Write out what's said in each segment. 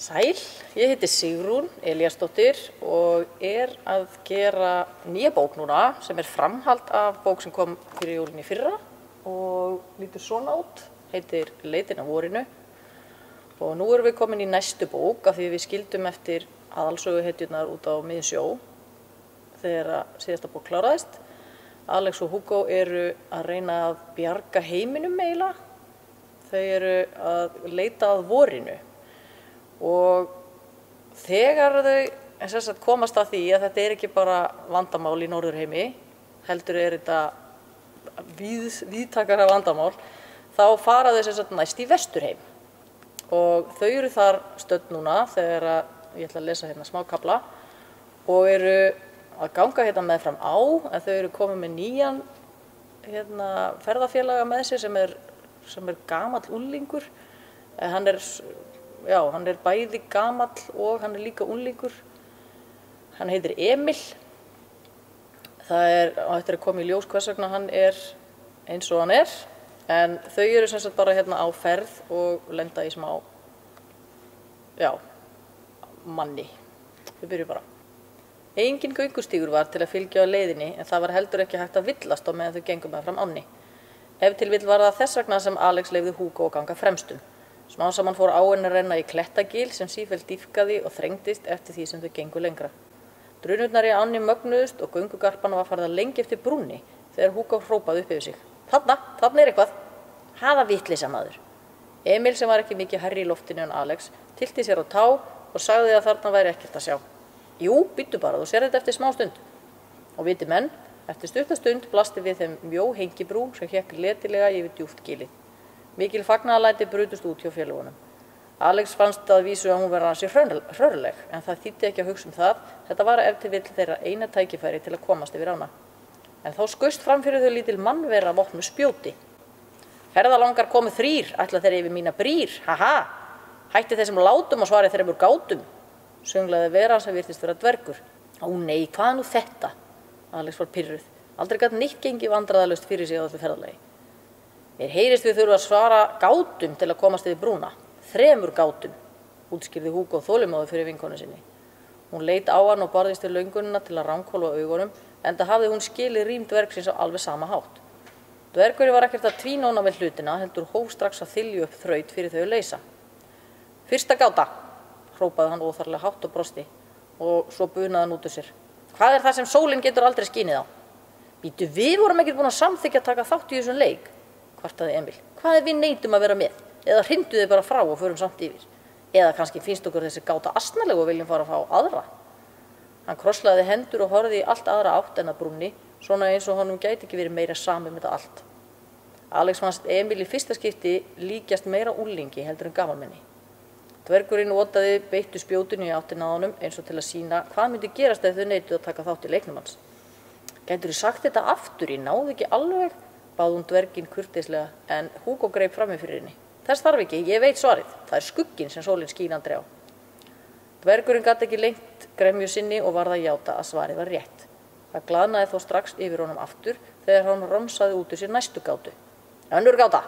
Sæl, ég heiti Sigrún Elíasdóttir og að gera nýja bók núna sem framhald af bók sem kom fyrir jólin í fyrra og lítur svona út, heitir Leitin að vorinu. Og nú erum við komin í næstu bók af því við skildum eftir aðalsöguhetjurnar út á miðjum sjó þegar síðasta bók kláraðist. Alex og Hugo eru að reyna að bjarga heiminum eiginlega. Þau eru að leita að vorinu. Og þegar þau komast að því að þetta ekki bara vandamál í Norðurheimi, heldur þetta víðtækara vandamál, þá fara þau næst í Vesturheim. Og þau eru þar stödd núna þegar ég ætla að lesa hérna smá kafla og eru að ganga hérna meðfram á, en þau eru komið með nýjan ferðafélaga með sér sem gamall unglingur. Hann bæði gamall og hann líka unglingur. Hann heitir Emil. Það eftir að koma í ljós hvers vegna hann eins og hann en þau eru bara hérna á ferð og lenda í smá manni. Við byrjum bara. Engin göngustígur var til að fylgja á leiðinni, en það var heldur ekki hægt að villast á meðan þau gengu meðfram ánni. Ef til vill var það þess vegna sem Alex leyfði Hugo að ganga fremstum. Smám saman fór áin að renna í klettagil sem sífellt dýpkaði og þrengdist eftir því sem þau gengu lengra. Drunurnar í ánni mögnuðust og göngugarpan var farið að lengi eftir brúnni þegar Hugo hrópaði upp yfir sig. Þarna eitthvað. Hafa vitleysa maður. Emil, sem var ekki mikið hærri í loftinu en Alex, tyllti sér á tá og sagði að þarna væri ekkert að sjá. Jú, bíddu bara, þú sér þetta eftir smá stund. Og viti menn, eftir stutta stund blasti við þeim mjó hengibrú sem hékk letilega yfir djúpt gilið. Mikil fagnaðarlæti brutust út hjá félagunum. Alex fannst að vísu að hún var ansi hrörleg, en það þýddi ekki að hugsa það. Þetta var ef til vill þeirra eina tækifæri til að komast yfir ána. En þá skaust fram fyrir þau lítil mannvera vopnuð spjóti. Ferðalangar komu 3, ætla þeir yfir mína brýr, haha. Hætti þessum látum og svari 3 gátum, sönglaði veran sem virtist vera dvergur. Ó nei, hvað nú þetta? Alex var pirruð. Aldrei gat neitt gengið vandræðalaust fyrir sig á þessu ferðalagi. Mér heyrist við þurfa að svara gátum til að komast yfir brúna. 3 gátum, útskýrði Hugo þolinmóður fyrir vinkonu sinni. Hún leit á hann og barðist við löngunina til að ranghvolfa augunum, enda hafði hún skilið rím dvergsins á alveg sama hátt. Dvergurinn var ekkert að tvínóna við hlutina, heldur hóf strax að þylja upp þraut fyrir þau að leysa. Fyrsta gáta, hrópaði hann óþarlega hátt og brosti, og svo bunaði hann út úr sér. Hvað það sem sólin getur aldrei skínið á? Bíddu, við vorum ekkert búin að samþykkja að taka þátt í þessum leik, kvartaði Emil. Hvað við neitum að vera með? Eða hrindu þið bara frá og förum samt yfir? Eða kannski finnst okkur þessi gáta asnaleg og viljum fara að fá aðra? Hann krosslaði hendur og horfði í allt aðra átt en að brúnni, svona eins og honum gæti ekki verið meira sami með þetta allt. Alex fannst Emil í fyrsta skipti líkjast meira unglingi heldur en gamalmenni. Dvergurinn otaði beittu spjótinu í áttina að honum eins og til að sýna hvað myndi gerast ef þau neituðu að taka þátt í leiknum hans. Gætirðu sagt þetta aftur, ég náði ekki alveg, bað hún dverginn kurteislega, en Hugo greip frammi fyrir henni. Þess þarf ekki, ég veit svarið, það skugginn sem sólin skín aldrei á. Dvergurinn gat ekki lengt gremju sinni og varð að játa að svarið var rétt. Það glaðnaði þó strax yfir honum aftur þegar hann romsaði út úr sér næstu gátu. Önnur gáta,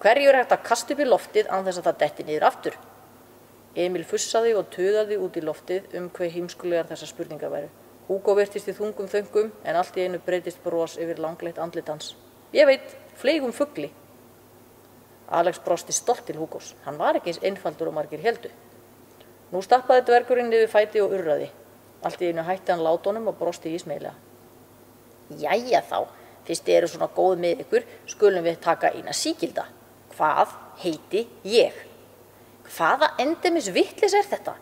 hverju hægt að kasta upp í loftið án þess að það detti niður aftur? Emil fussaði og tuðaði út í loftið hve heimskulegar þessar spurningar væru. Hugo virtist í þungum þöngum en allt í einu breytist bros yfir langleitt andlit hans. Ég veit, fleygum fugli. Alex brosti stolt til Hugos. Hann var ekki eins einfaldur og margir héldu. Nú stappaði dvergurinn niður fæti og urraði. Allt í einu hætti hann látunum og brosti ísmeygilega. Jæja þá, fyrst þið eru svona góð með ykkur, skulum við taka eina sígilda. Hvað heiti ég? Hvaða endemis vitleysa þetta?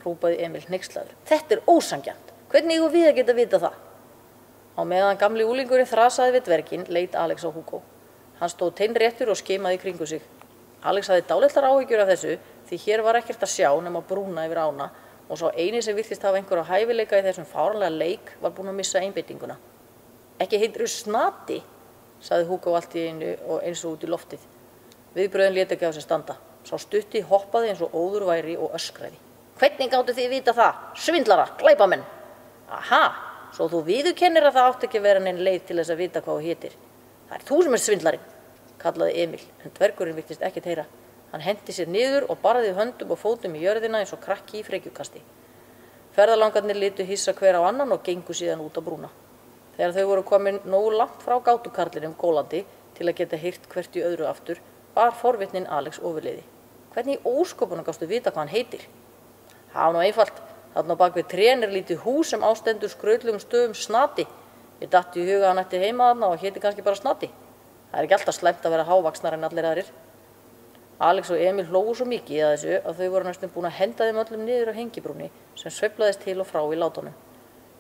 Hrópaði Emil hneykslaður. Þetta ósanngjarnt. Hvernig eigum við að geta vita það? Á meðan gamli úlingurinn þrasaði við dverginn, leit Alex á Hugo. Hann stóð teinréttur og skimaði í kringu sig. Alex hafði dálitlar áhyggjur af þessu því hér var ekkert að sjá nema brúna yfir ána og sá eini sem virtist hafa einhverja hæfileika í þessum fáránlega leik var búinn að missa einbeitinguna. Ekki heitirðu snati, sagði Hugo allt í einu og eins og út í loftið. Viðbrögðin lét ekki á sig standa. Sá stutti hoppaði eins og óður væri og öskraði. Hvernig gátu þið vita það? Svindlarar, glæpamenn. Aha, svo þú viðurkennir að það átti ekki að vera nein leið til þess að vita hvað þú heitir. Það þú sem svindlarinn, kallaði Emil, en dvergurinn virtist ekkert heyra. Hann henti sér niður og barði höndum og fótum í jörðina eins og krakki í frekjukasti. Ferðalangarnir litu hissa hver á annan og gengu síðan út á brúna. Þegar þau voru komin nógu langt frá gátukarlinum gólandi til að geta heyrt hvert í öðru aftur, bar forvitnin Alex ofurliði. Hvernig í ósköpunum gástu vita hvað hann heitir? Það var nú einfalt. Þarna á bak við trén lítið hús sem ástendur skrautlegum stöfum Snati. Ég datt í huga að hann ætti heima þarna og héti kannski bara Snati. Það er ekki alltaf slæmt að vera hávaxnar en allir aðrir. Alex og Emil hlógu svo mikið að þessu að þau voru næstum búin að henda þeim öllum niður á hengibrúnni sem sveiflaðist til og frá í látunum.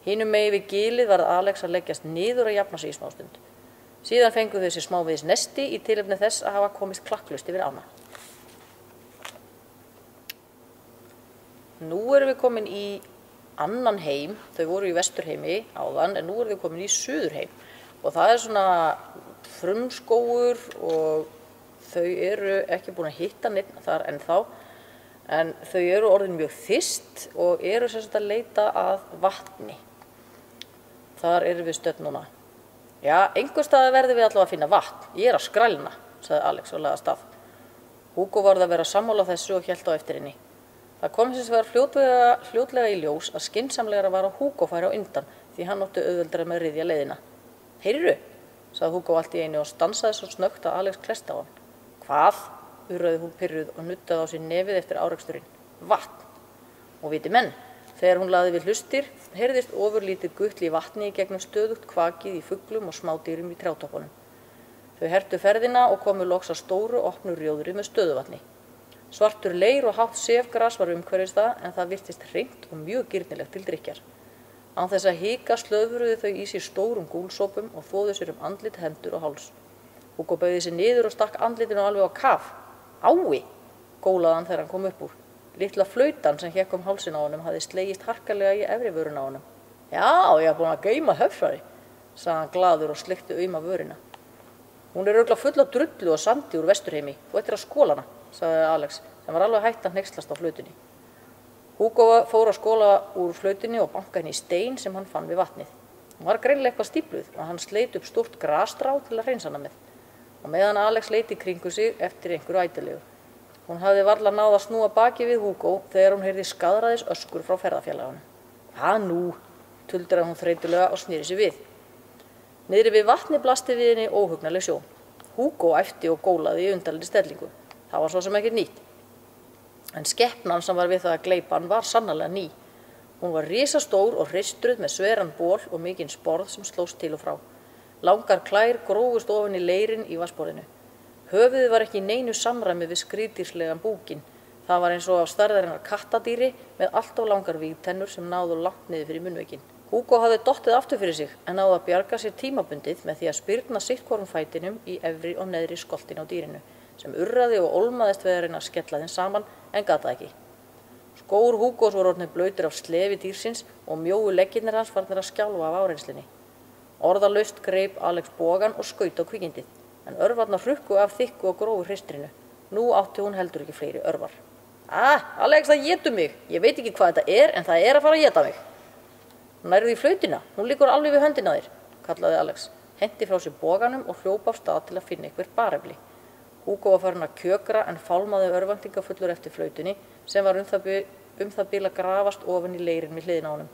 Hinum megin við gilið varð Alex að leggjast niður að jafna sig í smástund. Síðan fengu þau sér smávegis nesti í tilefni þess að hafa komist klakklaust yfir ána. Nú erum við komin í annan heim. Þau voru í vesturheimi áðan en nú erum við komin í suðurheim. Og það er svona frumskógur og þau eru ekki búin að hitta neitt þar ennþá, en þau eru orðin mjög þyrst og eru sem sagt að leita að vatni. Þar erum við stödd núna. Já, einhvers staðar verðum við allavega að finna vatn. Ég er að skrælna, sagði Alex og lagði af stað. Hugo varð að vera sammála þessu og hélt á eftir henni. Það kom sem var fljótlega í ljós að skynsamlegra var að Hugo færi á undan því hann átti auðveldara með að ryðja leiðina. Heyrirðu? Sagði Hugo allt í einu og stansaði svo snöggt að Alex klesti á hann. Hvað? Urraði hún pirruð og nuttaði á sér nefið eftir áreksturinn. Vatn. Og viti menn, þegar hún lagði við hlustir, heyrðist ofurlítið gutl í vatni í gegnum stöðugt kvakið í fuglum og smádýrum í trjátoppunum. Þau hertu ferðina og komu loks á stóru opnu rjóðri með stöðuvatni. Svartur leir og hátt sefgras var umhverfis það en það virtist hreint og mjög girnilegt til drykkjar. Án þess að hika slöfruðu þau í sér stórum gúlsópum og þvoðu sér andlit, hendur og háls. Hugo beygði sig niður og stakk andlitinu alveg á kaf. Ái, gólaði hann þegar hann kom upp úr. Litla flautan sem hékk hálsinn á honum hafði slegist harkalega í efri vöruna á honum. Já, ég er búin að geyma höfðari, sagði hann glaður og sleikti auma vörina. Hún er örugglega full af drullu og sandi úr vesturheimi. Þú ættir að skóla hana, sagði Alex, sem var alveg hætt að hneykslast á flautunni. Hugo fór að skóla úr flautunni og bankaði henni í stein sem hann fann við vatnið. Hún var greinilega eitthvað stípluð og hann sleit upp stórt grasstrá til að hreinsa hana með. Og meðan Alex leit í kringu sig eftir einhverju ætilegu. Hún hafði varla náð að snúa baki við Hugo þegar hún heyrði skaðræðis öskur frá ferðafélaganum. Hvað nú? Tuldraði hún þreytulega og sneri sig við. Niðri við vatni blasti við henni óhugnaleg sjón. Hugo æpti og gólaði í undarlegri stellingu. Það var svo sem ekkert nýtt. En skepnan sem var við það að gleypa hann var sannarlega ný. Hún var risastór og hreistruð með sveran ból og mikinn sporð sem slóst til og frá. Langar klær grófust ofan í leirinn í vatnsborðinu. Höfuðið var ekki í neinu samræmi við skrýdýrslegan búkinn. Það var eins og af stærðarinnar kattadýri með allt of langar vígtennur sem náðu langt niður fyrir munnveginn. Hugo hafði dottið aftur fyrir sig en náði að bjarga sér tímabundið með því að spyrna sittvorum fætinum í efri og neðri skoltin á dýrinu, sem urraði og ólmaðist við að reyna að skella þeim saman en gat það ekki. Skór Hugos voru orðnir blautir af slefi dýrsins og mjóu leggirnir hans farnir að skjálfa af áreynslinni. Orðalaust greip Alex bogann og skaut á kvikindið, en örvarnar hrukku af þykku og grófu hreistrinu. Nú átti hún heldur ekki fleiri örvar. Alex, það étur mig. Ég veit ekki hvað þetta er, en það er að fara að éta mig. Nærðu í flautina, hún liggur alveg við höndina þér, kallaði Alex, henti frá sér boganum og hljóp af stað til að finna eitthvert barefli. Hugo var farin að kjökra en fálmaði örvæntingafullur eftir flautunni sem var það bil að grafast ofan í leirinn við hliðina á honum.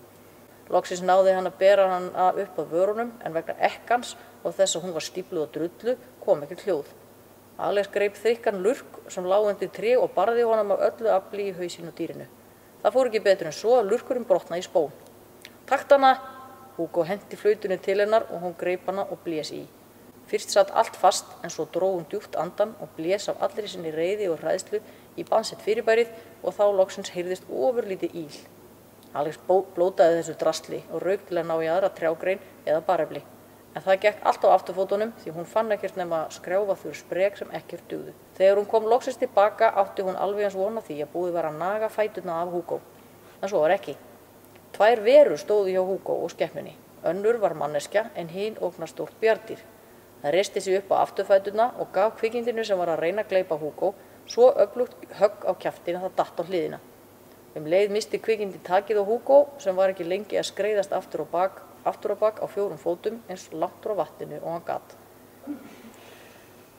Loksins náði hann að bera hann upp að vörunum en vegna ekkans og þess að hún var stípluð og drullu kom ekkert hljóð. Alex greip þykkan lurk sem lá undir tré og barði honum af öllu afli í hausinn og dýrinu. Það fór ekki betur en svo að lurkurinn brotnaði í spón. Takt hana! Hugo henti flautunni til hennar og hún greip hana og blés í. Fyrst satt allt fast en svo dró hún djúpt andan og blés af allri sinni reiði og hræðslu í bansett fyrirbærið og þá loksins heyrðist ofurlítið íl. Alex blótaði þessu drasli og rauk til að ná í aðra trjágrein eða barefli. En það gekk allt á afturfótunum því hún fann ekkert nema skrjáfa þurr sprek sem ekkert dugðu. Þegar hún kom loksins tilbaka átti hún alveg eins vona því að búið var að naga fæturna af Hugo. En svo var ekki. Tvær verur stóðu hjá Hugo og skepnunni. Önnur var manneskja en hin ógnastórt bjarndýr. Það reisti sig upp á afturfæturna og gaf kvikindinu sem var að reyna að gleypa Hugo svo öflugt högg á kjaftin að það datt á hliðina. Leið misti kvikindi takið á Hugo sem var ekki lengi að skreiðast aftur á bak á 4 fótum eins langt frá vatninu og hann gat.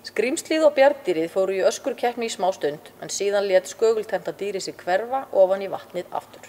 Skrímslið og bjarndýrið fóru í öskurkeppni í smá stund, en síðan lét skögultennta dýrið sig hverfa ofan í vatnið aftur.